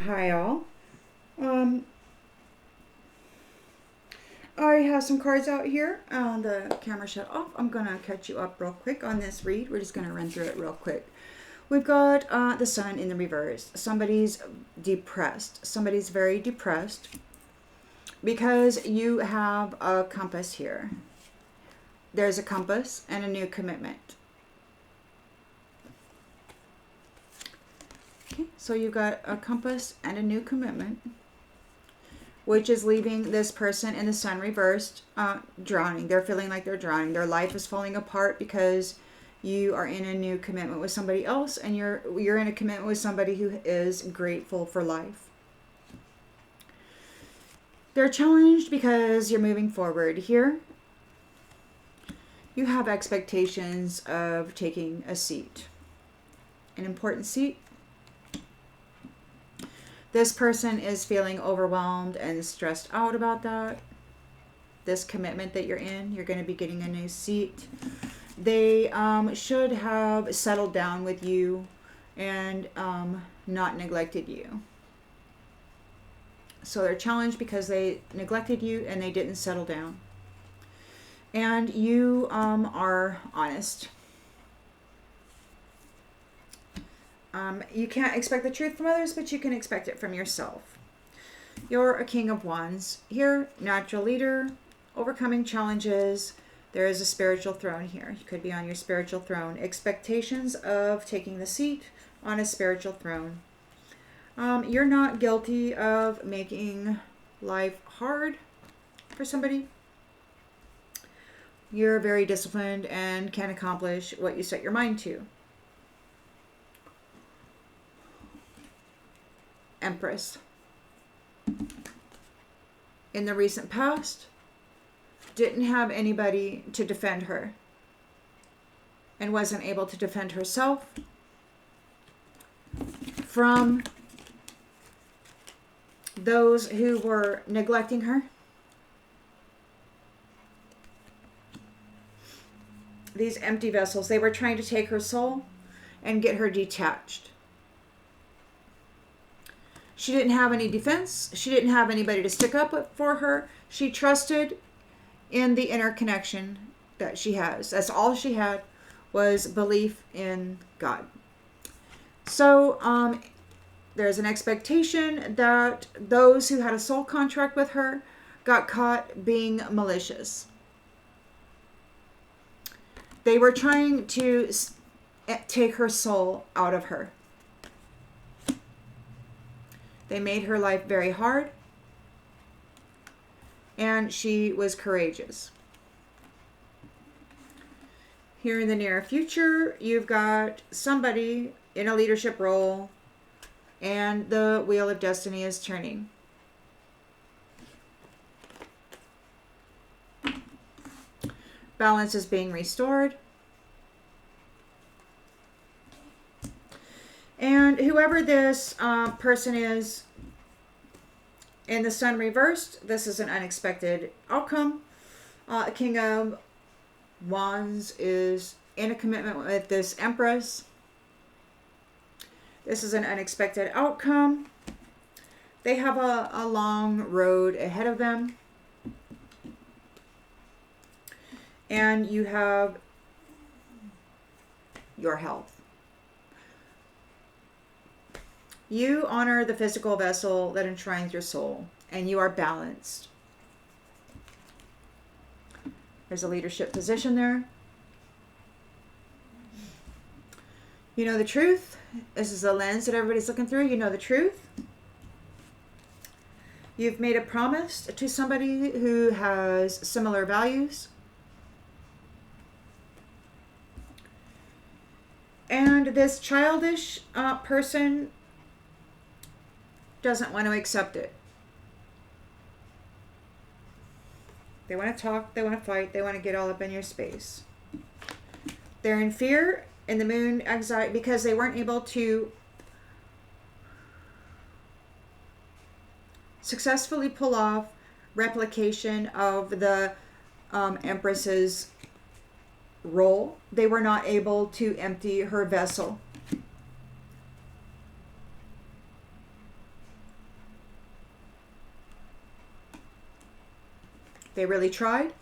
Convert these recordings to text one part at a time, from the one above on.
Hi all. Um, I have some cards out here. The camera shut off. I'm gonna catch you up real quick on this read. We're just gonna run through it real quick. We've got the sun in the reverse. Somebody's depressed. Somebody's very depressed because you have a compass here. There's a compass and a new commitment. Okay, so you've got a compass and a new commitment, which is leaving this person in the sun reversed, drowning. They're feeling like they're drowning. Their life is falling apart because you are in a new commitment with somebody else, and you're in a commitment with somebody who is grateful for life. They're challenged because you're moving forward. Here, you have expectations of taking a seat, an important seat. This person is feeling overwhelmed and stressed out about that. This commitment that you're in, you're going to be getting a new seat. They should have settled down with you and not neglected you. So they're challenged because they neglected you and they didn't settle down. And you are honest. You can't expect the truth from others, but you can expect it from yourself. You're a King of Wands. Here, natural leader, overcoming challenges. There is a spiritual throne here. You could be on your spiritual throne. Expectations of taking the seat on a spiritual throne. You're not guilty of making life hard for somebody. You're very disciplined and can accomplish what you set your mind to. Empress. In the recent past, didn't have anybody to defend her and wasn't able to defend herself from those who were neglecting her. These empty vessels, they were trying to take her soul and get her detached. She didn't have any defense. She didn't have anybody to stick up for her. She trusted in the inner connection that she has. That's all she had, was belief in God. So there's an expectation that those who had a soul contract with her got caught being malicious. They were trying to take her soul out of her. They made her life very hard, and she was courageous. Here in the near future, you've got somebody in a leadership role, and the wheel of destiny is turning. Balance is being restored. And whoever this person is in the sun reversed, this is an unexpected outcome. King of Wands is in a commitment with this Empress. This is an unexpected outcome. They have a long road ahead of them. And you have your health. You honor the physical vessel that enshrines your soul, and you are balanced. There's a leadership position there. You know the truth. This is the lens that everybody's looking through. You know the truth. You've made a promise to somebody who has similar values. And this childish person doesn't want to accept it. They want to talk, they want to fight, they want to get all up in your space. They're in fear in the moon exile because they weren't able to successfully pull off replication of the Empress's role. They were not able to empty her vessel. They really tried.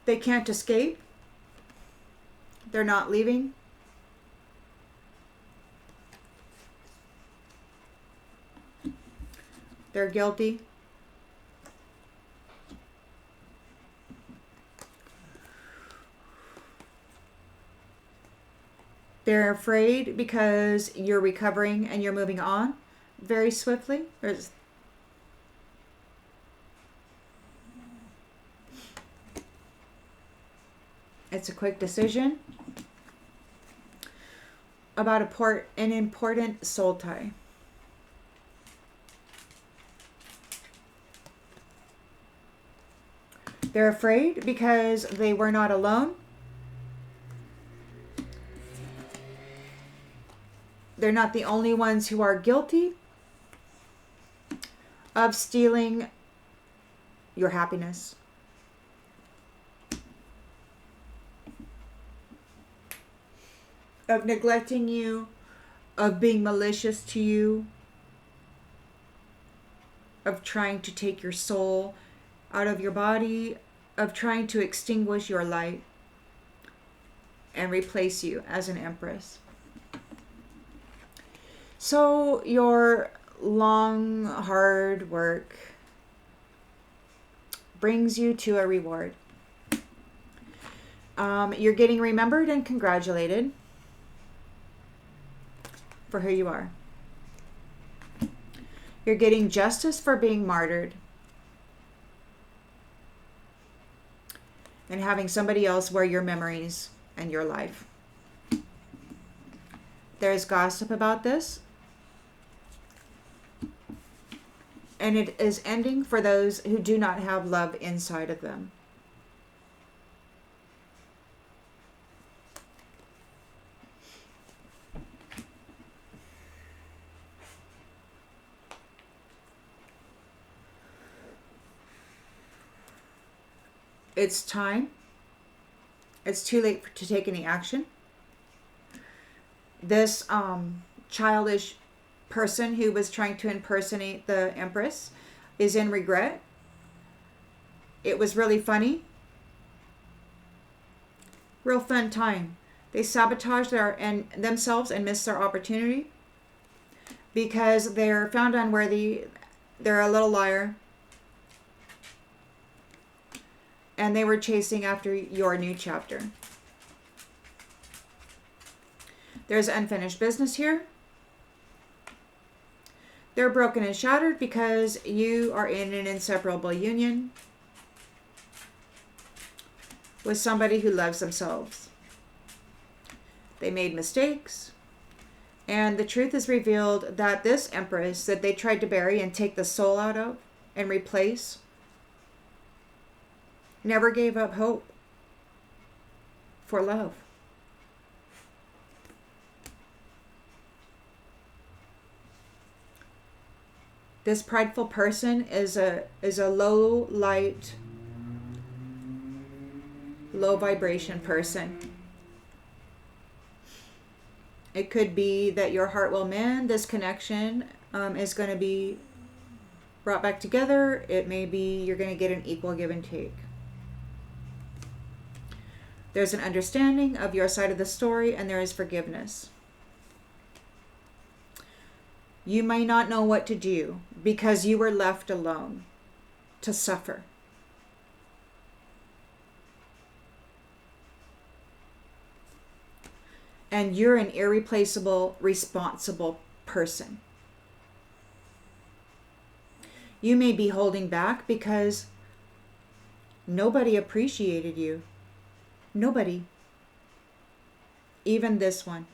They can't escape. They're not leaving. They're guilty. They're afraid because you're recovering and you're moving on very swiftly. It's a quick decision about an important soul tie. They're afraid because they were not alone. They're not the only ones who are guilty of stealing your happiness. Of neglecting you, of being malicious to you, of trying to take your soul out of your body, of trying to extinguish your light and replace you as an empress. So your long, hard work brings you to a reward. You're getting remembered and congratulated for who you are. You're getting justice for being martyred and having somebody else wear your memories and your life. There's gossip about this, and it is ending for those who do not have love inside of them. It's time. It's too late to take any action. This childish person who was trying to impersonate the Empress is in regret. It was really funny. Real fun time. They sabotaged themselves and missed their opportunity because they're found unworthy. They're a little liar. And they were chasing after your new chapter. There's unfinished business here. They're broken and shattered because you are in an inseparable union with somebody who loves themselves. They made mistakes. And the truth is revealed that this Empress that they tried to bury and take the soul out of and replace never gave up hope for love. This prideful person is a low light, low vibration person. It could be that your heart will mend. This connection is going to be brought back together. It may be you're going to get an equal give and take. There's an understanding of your side of the story, and there is forgiveness. You may not know what to do because you were left alone to suffer. And you're an irreplaceable, responsible person. You may be holding back because nobody appreciated you. Nobody. Even this one.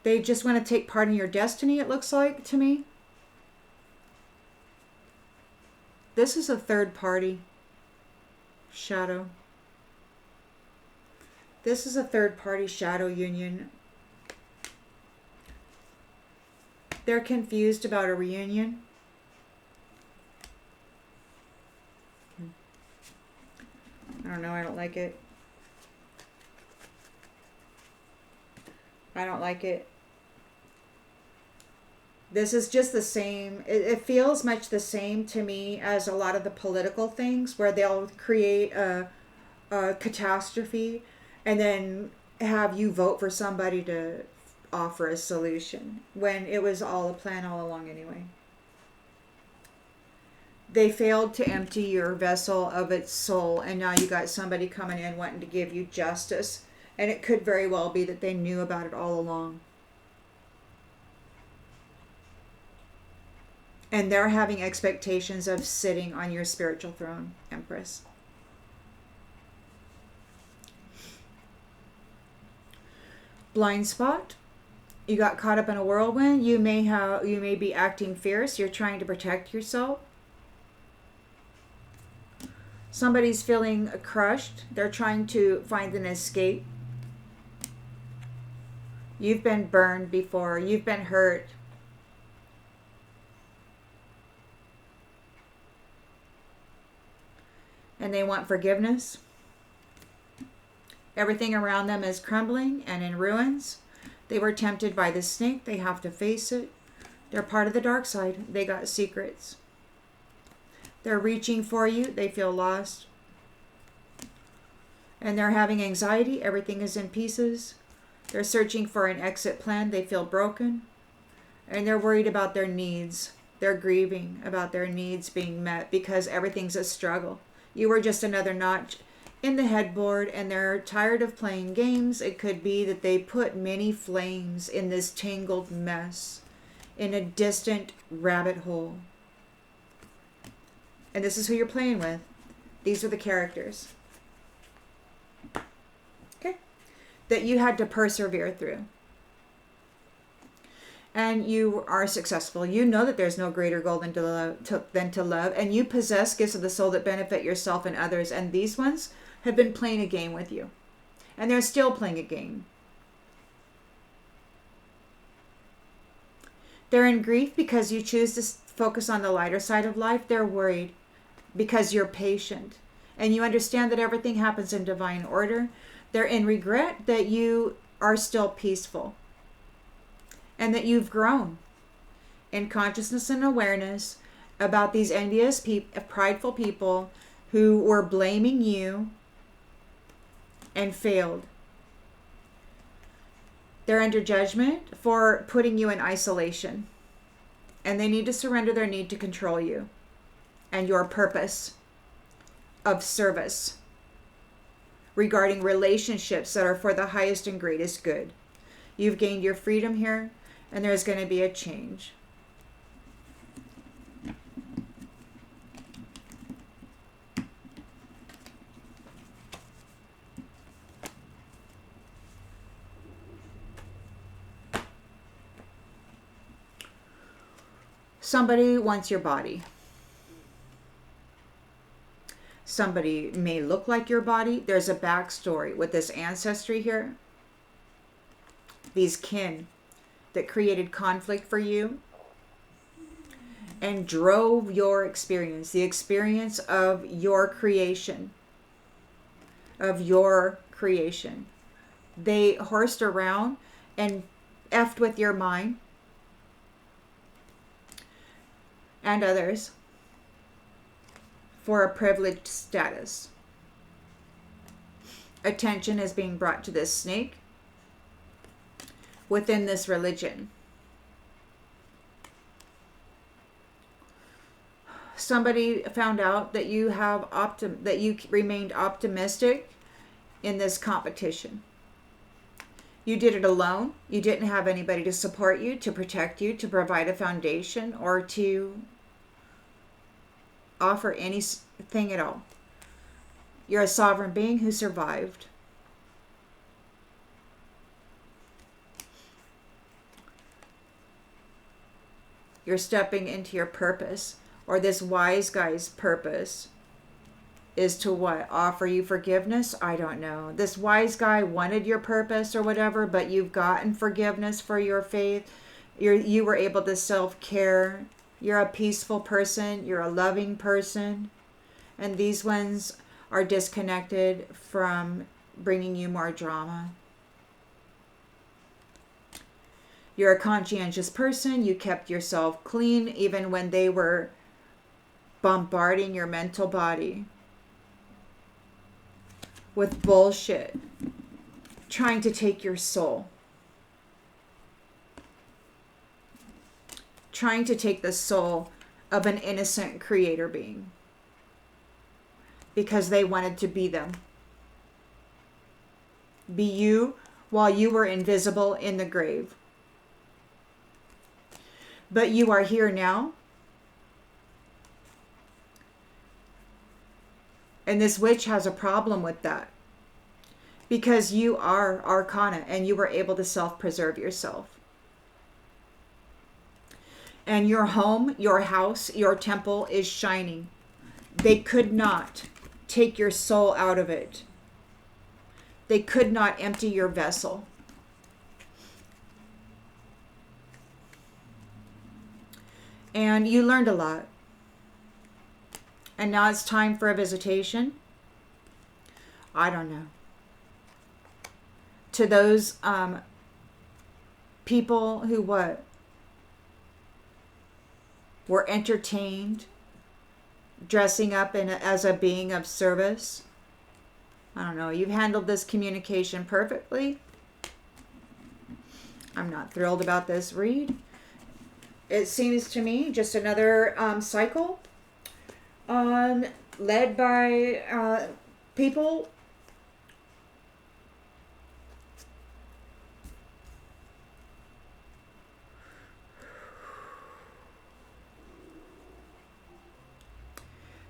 They just want to take part in your destiny, it looks like to me. This is a third party shadow. This is a third party shadow union. They're confused about a reunion. I don't know, I don't like it. I don't like it. This is just the same. It feels much the same to me as a lot of the political things where they'll create a catastrophe and then have you vote for somebody to offer a solution when it was all a plan all along anyway. They failed to empty your vessel of its soul, and now you got somebody coming in wanting to give you justice, and it could very well be that they knew about it all along. And they're having expectations of sitting on your spiritual throne, Empress. Blind spot. You got caught up in a whirlwind. You may be acting fierce. You're trying to protect yourself. Somebody's feeling crushed. They're trying to find an escape. You've been burned before. You've been hurt. And they want forgiveness. Everything around them is crumbling and in ruins. They were tempted by the snake. They have to face it. They're part of the dark side. They got secrets. They're reaching for you. They feel lost. And they're having anxiety. Everything is in pieces. They're searching for an exit plan. They feel broken. And they're worried about their needs. They're grieving about their needs being met because everything's a struggle. You were just another notch in the headboard, and they're tired of playing games. It could be that they put many flames in this tangled mess, in a distant rabbit hole. And this is who you're playing with. These are the characters. Okay? That you had to persevere through. And you are successful. You know that there's no greater goal than to love. And you possess gifts of the soul that benefit yourself and others. And these ones have been playing a game with you. And they're still playing a game. They're in grief because you choose to focus on the lighter side of life. They're worried because you're patient. And you understand that everything happens in divine order. They're in regret that you are still peaceful. And that you've grown in consciousness and awareness about these envious, prideful people who were blaming you and failed. They're under judgment for putting you in isolation. And they need to surrender their need to control you and your purpose of service regarding relationships that are for the highest and greatest good. You've gained your freedom here. And there's going to be a change. Somebody wants your body. Somebody may look like your body. There's a backstory with this ancestry here. These kin that created conflict for you and drove your experience, the experience of your creation, They horsed around and effed with your mind and others for a privileged status. Attention is being brought to this snake within this religion. Somebody found out that you have that you remained optimistic in this competition. You did it alone. You didn't have anybody to support you, to protect you, to provide a foundation, or to offer anything at all. You're a sovereign being who survived. You're stepping into your purpose, or this wise guy's purpose is to what? Offer you forgiveness? I don't know. This wise guy wanted your purpose or whatever, but you've gotten forgiveness for your faith. You were able to self-care. You're a peaceful person. You're a loving person. And these ones are disconnected from bringing you more drama. You're a conscientious person. You kept yourself clean even when they were bombarding your mental body with bullshit, trying to take your soul, trying to take the soul of an innocent creator being because they wanted to be them. Be you while you were invisible in the grave. But you are here now. And this witch has a problem with that. Because you are Arcana and you were able to self-preserve yourself. And your home, your house, your temple is shining. They could not take your soul out of it. They could not empty your vessel. And you learned a lot. And now it's time for a visitation. I don't know. To those people who what? Were entertained, dressing up as a being of service. I don't know. You've handled this communication perfectly. I'm not thrilled about this read. It seems to me just another cycle led by people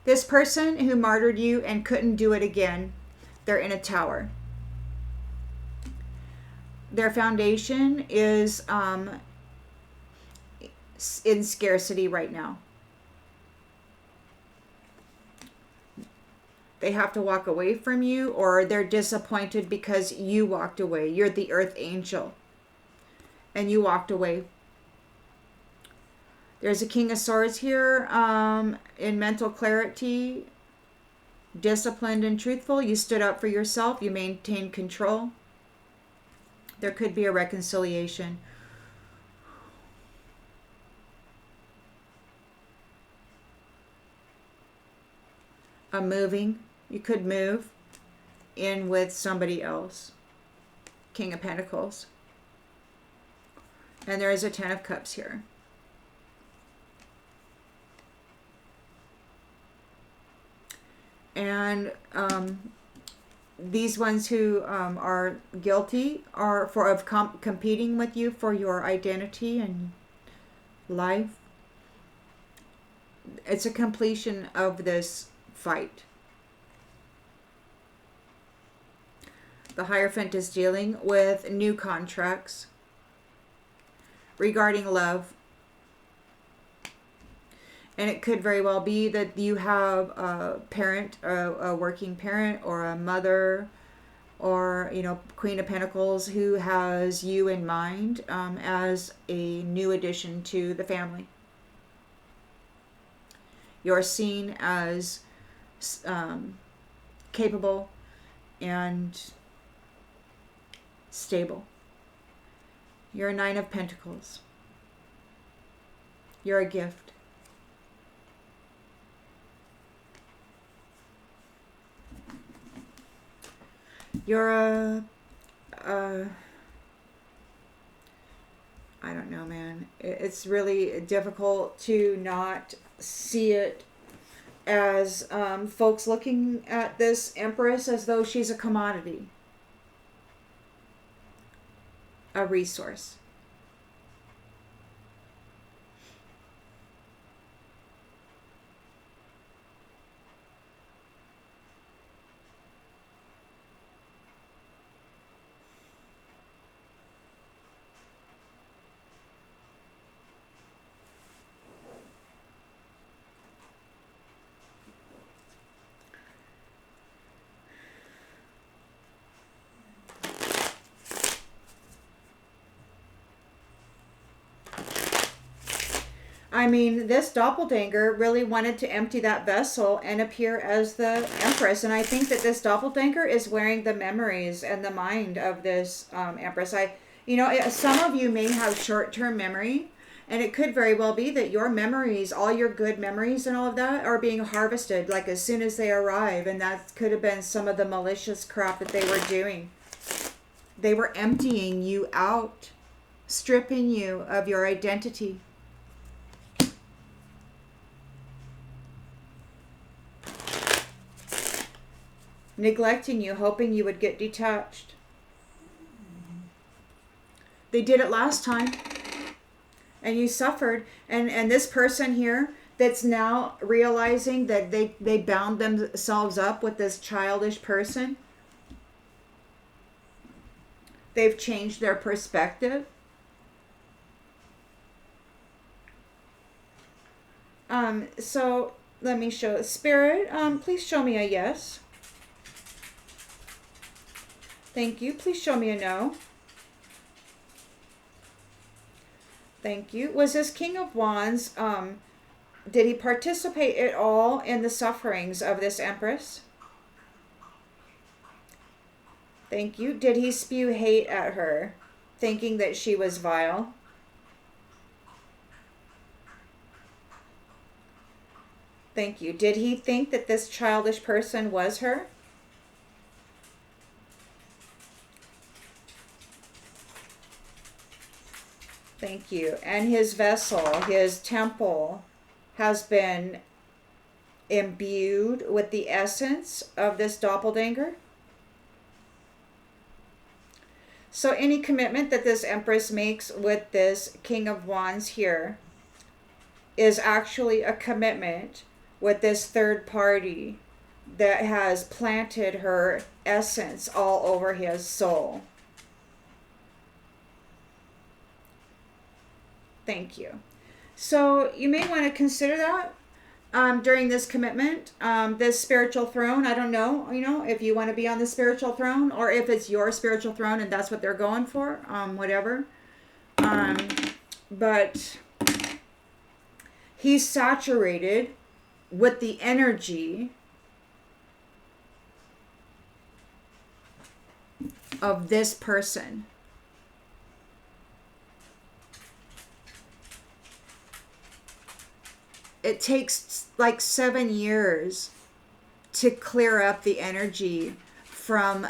this person who martyred you and couldn't do it again, they're in a tower. Their foundation is in scarcity right now. They have to walk away from you, or they're disappointed because you walked away. You're the earth angel and you walked away. There's a King of Swords here in mental clarity, disciplined and truthful. You stood up for yourself. You maintained control. There could be a reconciliation. A moving. You could move in with somebody else. King of Pentacles. And there is a Ten of Cups here. And these ones who are guilty are of competing with you for your identity and life. It's a completion of this fight. The Hierophant is dealing with new contracts regarding love. And it could very well be that you have a parent, a working parent, or a mother, or, you know, Queen of Pentacles who has you in mind as a new addition to the family. You're seen as capable and stable. You're a Nine of Pentacles. You're a gift. You're I don't know, man. It's really difficult to not see it as folks looking at this Empress as though she's a commodity, a resource. I mean, this doppelganger really wanted to empty that vessel and appear as the Empress. And I think that this doppelganger is wearing the memories and the mind of this Empress. You know, some of you may have short-term memory, and it could very well be that your memories, all your good memories and all of that, are being harvested like as soon as they arrive. And that could have been some of the malicious crap that they were doing. They were emptying you out, stripping you of your identity. Neglecting you, hoping you would get detached. They did it last time, and you suffered. And this person here that's now realizing that they bound themselves up with this childish person, they've changed their perspective. So let me show Spirit. Please show me a yes. Thank you. Please show me a no. Thank you. Was this King of Wands, did he participate at all in the sufferings of this Empress? Thank you. Did he spew hate at her, thinking that she was vile? Thank you. Did he think that this childish person was her? Thank you. And his vessel, his temple, has been imbued with the essence of this doppelganger. So any commitment that this Empress makes with this King of Wands here is actually a commitment with this third party that has planted her essence all over his soul. Thank you. So you may want to consider that during this commitment, this spiritual throne. I don't know, if you want to be on the spiritual throne or if it's your spiritual throne and that's what they're going for, whatever. But he's saturated with the energy of this person. It takes like 7 years to clear up the energy from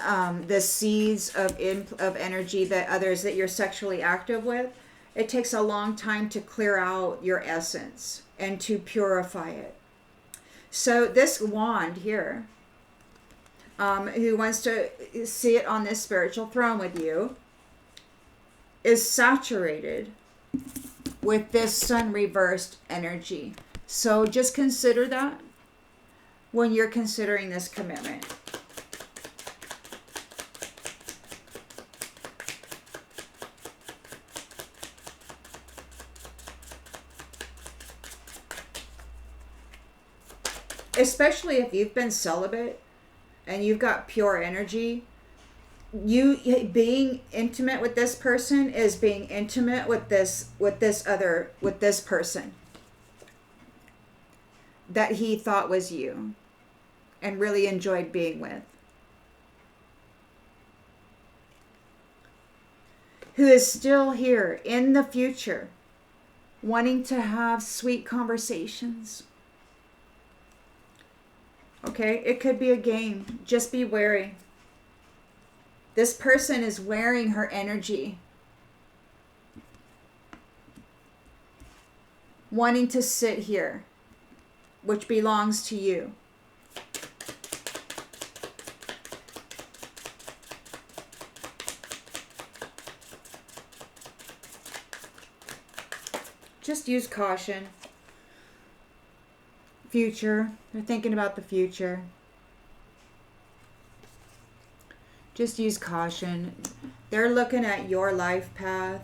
the seeds of energy that others that you're sexually active with. It takes a long time to clear out your essence and to purify it. So this wand here, who wants to sit on this spiritual throne with you, is saturated with this sun reversed energy. So just consider that when you're considering this commitment. Especially if you've been celibate and you've got pure energy, you being intimate with this person is being intimate with this person that he thought was you and really enjoyed being with, who is still here in the future wanting to have sweet conversations. Okay, it could be a game. Just be wary. This person is wearing her energy, wanting to sit here, which belongs to you. Just use caution. Future. They're thinking about the future. Just use caution. They're looking at your life path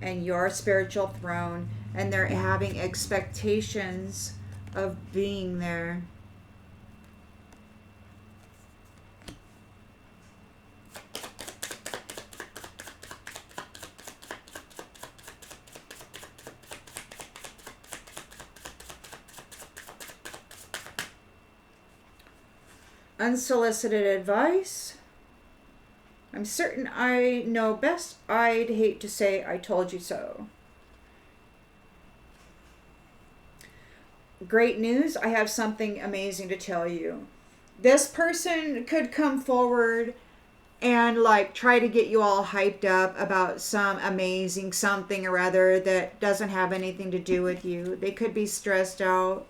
and your spiritual throne, and they're having expectations of being there. Unsolicited advice. I'm certain I know best. I'd hate to say I told you so. Great news. I have something amazing to tell you. This person could come forward and like try to get you all hyped up about some amazing something or other that doesn't have anything to do with you. They could be stressed out.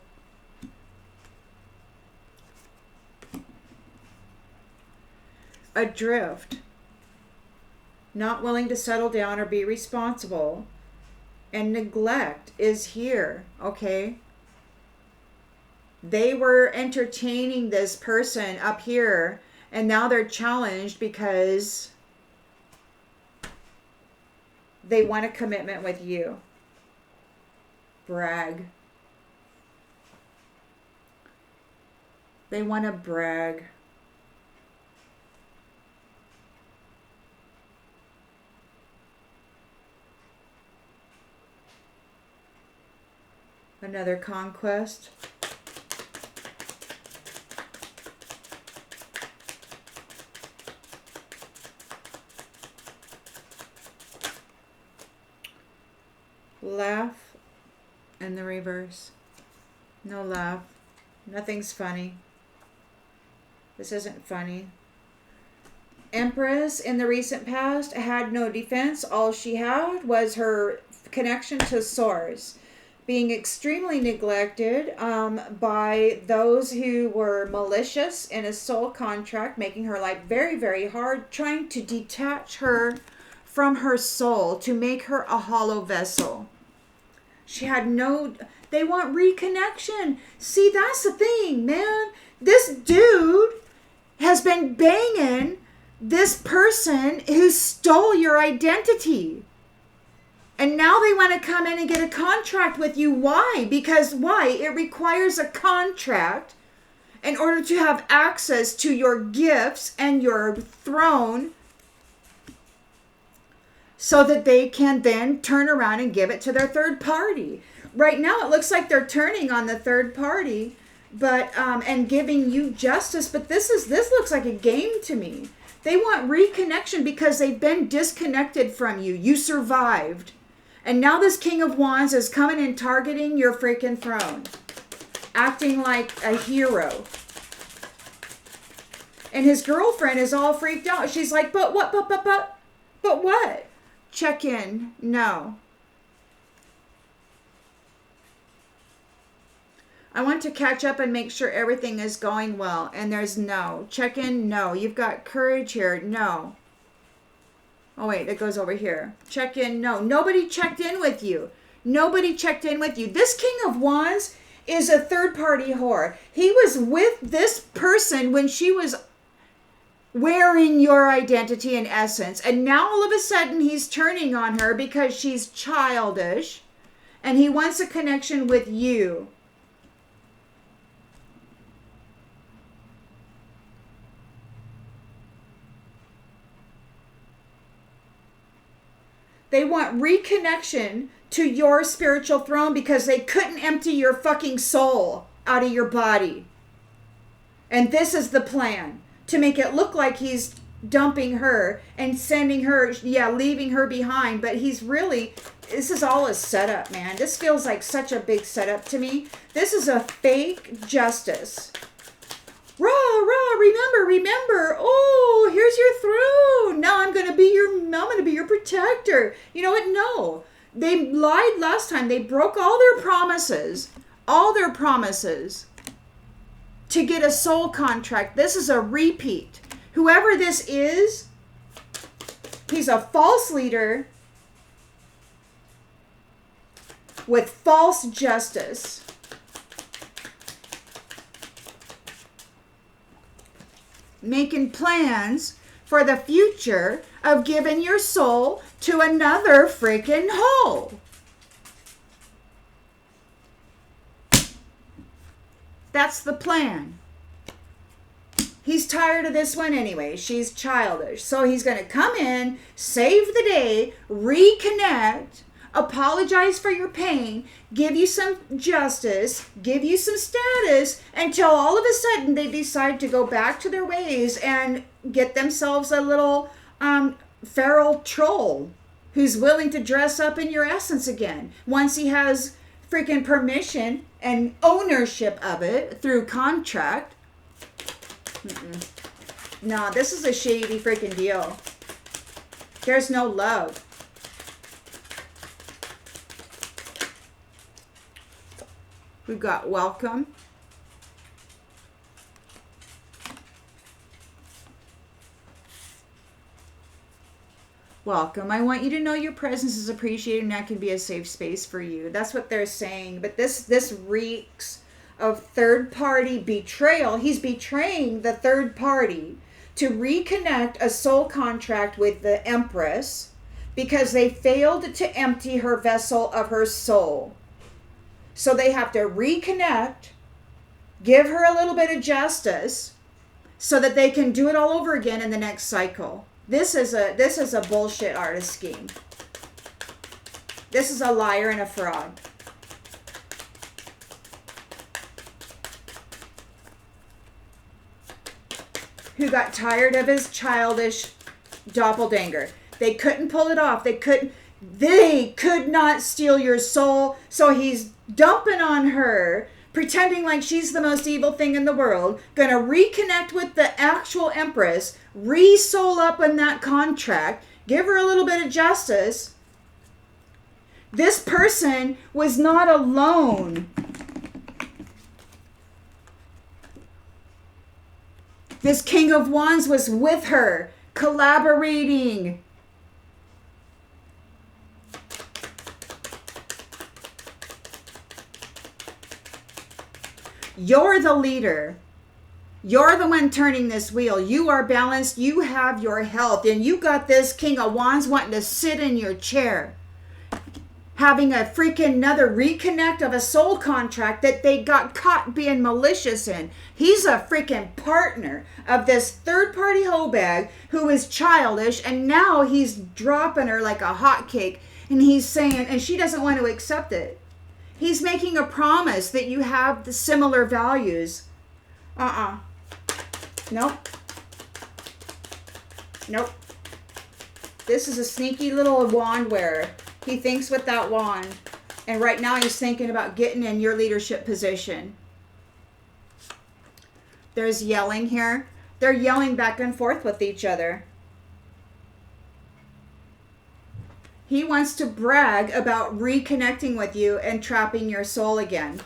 Adrift. Not willing to settle down or be responsible. And neglect is here, okay? They were entertaining this person up here, and now they're challenged because they want a commitment with you. Brag. They want to brag. Another conquest. Laugh and the reverse. No laugh. Nothing's funny. This isn't funny. Empress in the recent past had no defense. All she had was her connection to source. Being extremely neglected by those who were malicious in a soul contract, making her life very, very hard, trying to detach her from her soul to make her a hollow vessel. She had no... They want reconnection. See, that's the thing, man. This dude has been banging this person who stole your identity. And now they want to come in and get a contract with you. Why? Because why? It requires a contract in order to have access to your gifts and your throne so that they can then turn around and give it to their third party. Right now, it looks like they're turning on the third party, but and giving you justice. But this looks like a game to me. They want reconnection because they've been disconnected from you. You survived. And now this King of Wands is coming and targeting your freaking throne. Acting like a hero. And his girlfriend is all freaked out. She's like, but what, but what? Check in. No. I want to catch up and make sure everything is going well. And there's no. Check in. No. You've got courage here. No. Oh, wait, it goes over here. Check in. No, nobody checked in with you. Nobody checked in with you. This King of Wands is a third-party whore. He was with this person when she was wearing your identity in essence. And now all of a sudden he's turning on her because she's childish. And he wants a connection with you. They want reconnection to your spiritual throne because they couldn't empty your fucking soul out of your body. And this is the plan. To make it look like he's dumping her and sending her, leaving her behind. But he's really, this is all a setup, man. This feels like such a big setup to me. This is a fake justice. Remember. Oh, here's your throne. Now I'm gonna be your protector. You know what? No. They lied last time. They broke all their promises. To get a soul contract. This is a repeat. Whoever this is, he's a false leader with false justice. Making plans for the future of giving your soul to another freaking hole. That's the plan. He's tired of this one anyway. She's childish. So he's going to come in, save the day, reconnect, apologize for your pain, give you some justice, give you some status, until all of a sudden they decide to go back to their ways and get themselves a little feral troll who's willing to dress up in your essence again once he has freaking permission and ownership of it through contract. No, this is a shady freaking deal. There's no love. We've got welcome. Welcome. I want you to know your presence is appreciated and that can be a safe space for you. That's what they're saying. But this reeks of third-party betrayal. He's betraying the third party to reconnect a soul contract with the Empress because they failed to empty her vessel of her soul. So they have to reconnect, give her a little bit of justice so that they can do it all over again in the next cycle. This is a bullshit artist scheme. This is a liar and a fraud. Who got tired of his childish doppelganger. They couldn't pull it off. They could not steal your soul. So he's dumping on her, pretending like she's the most evil thing in the world, gonna reconnect with the actual Empress, re-soul up in that contract, give her a little bit of justice. This person was not alone. This King of Wands was with her, collaborating. You're the leader. You're the one turning this wheel. You are balanced. You have your health. And you got this King of Wands wanting to sit in your chair. Having a freaking another reconnect of a soul contract that they got caught being malicious in. He's a freaking partner of this third-party hoe bag who is childish. And now he's dropping her like a hotcake. And he's saying, and she doesn't want to accept it. He's making a promise that you have the similar values. Nope. Nope. This is a sneaky little wand wearer. He thinks with that wand. And right now he's thinking about getting in your leadership position. There's yelling here. They're yelling back and forth with each other. He wants to brag about reconnecting with you and trapping your soul again.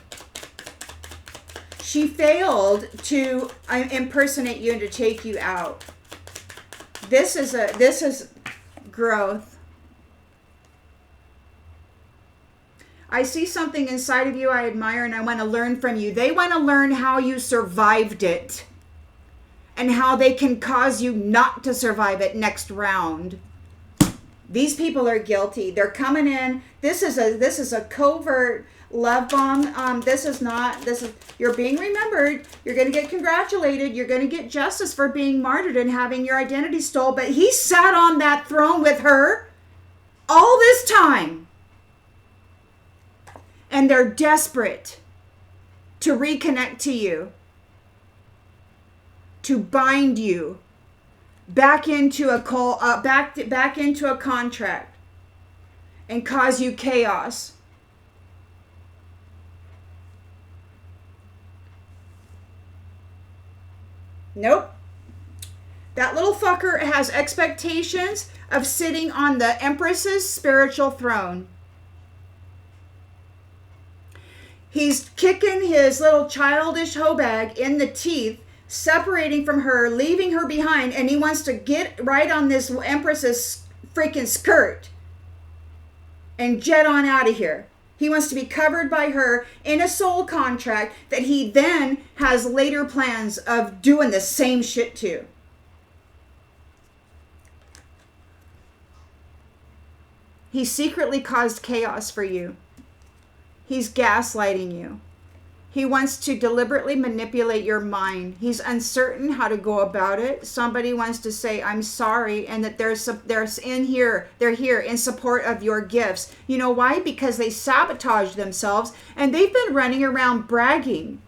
She failed to impersonate you and to take you out. This is growth. I see something inside of you I admire and I want to learn from you. They want to learn how you survived it and how they can cause you not to survive it next round. These people are guilty. They're coming in. This is a covert love bomb. You're being remembered. You're going to get congratulated. You're going to get justice for being martyred and having your identity stolen. But he sat on that throne with her all this time. And they're desperate to reconnect to you, to bind you back into back into a contract and cause you chaos. Nope. That little fucker has expectations of sitting on the Empress's spiritual throne. He's kicking his little childish hoe bag in the teeth, separating from her, leaving her behind, and he wants to get right on this Empress's freaking skirt and jet on out of here. He wants to be covered by her in a soul contract that he then has later plans of doing the same shit to. He secretly caused chaos for you. He's gaslighting you. He wants to deliberately manipulate your mind. He's uncertain how to go about it. Somebody wants to say, I'm sorry, and that they're here in support of your gifts. You know why? Because they sabotaged themselves, and they've been running around bragging.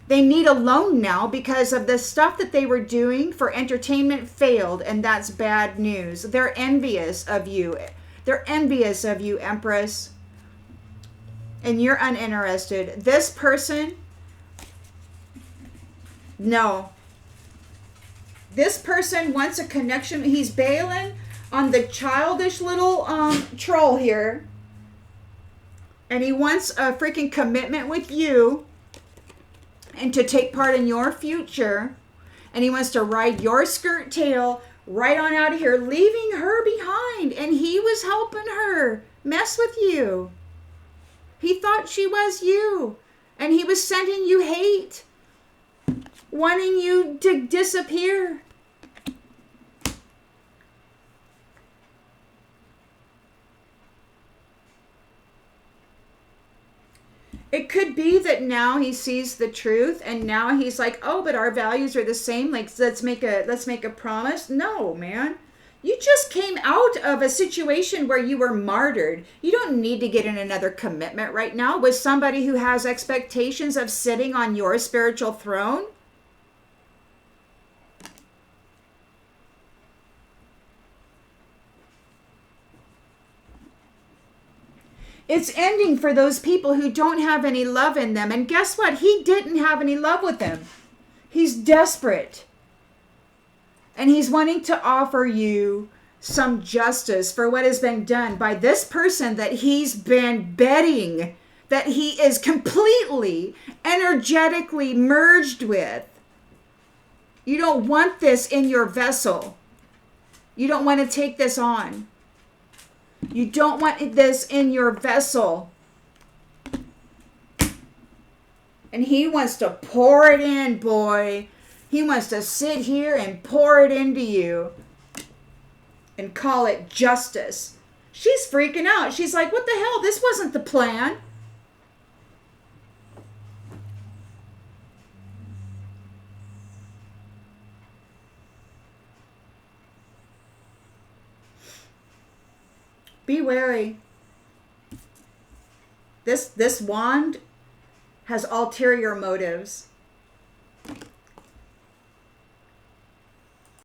They need a loan now because of the stuff that they were doing for entertainment failed, and that's bad news. They're envious of you. They're envious of you, Empress. And you're uninterested. This person, no. This person wants a connection. He's bailing on the childish little troll here. And he wants a freaking commitment with you and to take part in your future. And he wants to ride your skirt tail right on out of here, leaving her behind. And he was helping her mess with you. He thought she was you. And he was sending you hate, wanting you to disappear. It could be that now he sees the truth and now he's like, oh, but our values are the same. Like, let's make a promise. No, man. You just came out of a situation where you were martyred. You don't need to get in another commitment right now with somebody who has expectations of sitting on your spiritual throne. It's ending for those people who don't have any love in them. And guess what? He didn't have any love with them. He's desperate. And he's wanting to offer you some justice for what has been done by this person that he's been betting that he is completely energetically merged with. You don't want this in your vessel. You don't want to take this on. You don't want this in your vessel. And he wants to pour it in, boy. He wants to sit here and pour it into you and call it justice. She's freaking out. She's like, what the hell? This wasn't the plan. Be wary. This wand has ulterior motives.